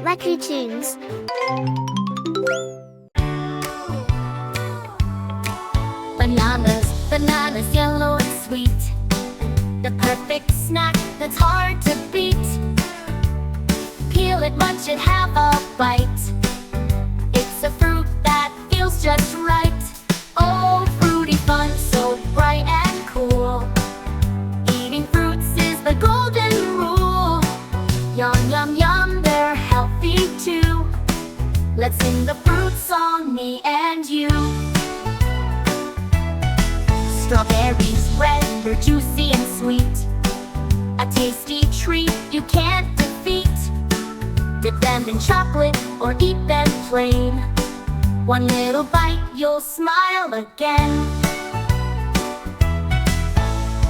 Lucky Tunes. Bananas, bananas, yellow and sweet. The perfect snack that's hard to beat. Peel it, munch it, have a bite. It's a fruit that feels just right. Oh, fruity fun, so bright and cool. Eating fruits is the golden rule. Yum, yum, yum, they're healthy too. Let's sing the fruit song, me and you. Strawberries, red, they're juicy and sweet. A tasty treat you can't defeat. Dip them in chocolate or eat them plain. One little bite, you'll smile again.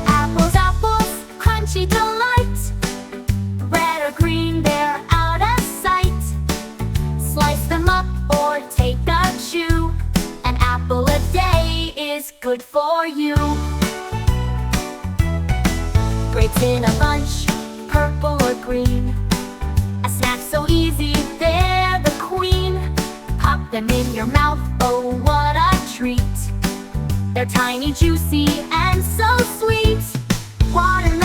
Apples, apples, crunchy delight. Red or green, they're out of sight. Slice them up or take a chew. An apple a day is good for you. Grapes in a bunch, purple or green. A snack so easy, they're the queen. Pop them in your mouth, oh what a treat. They're tiny, juicy, and so sweet. Watermelon,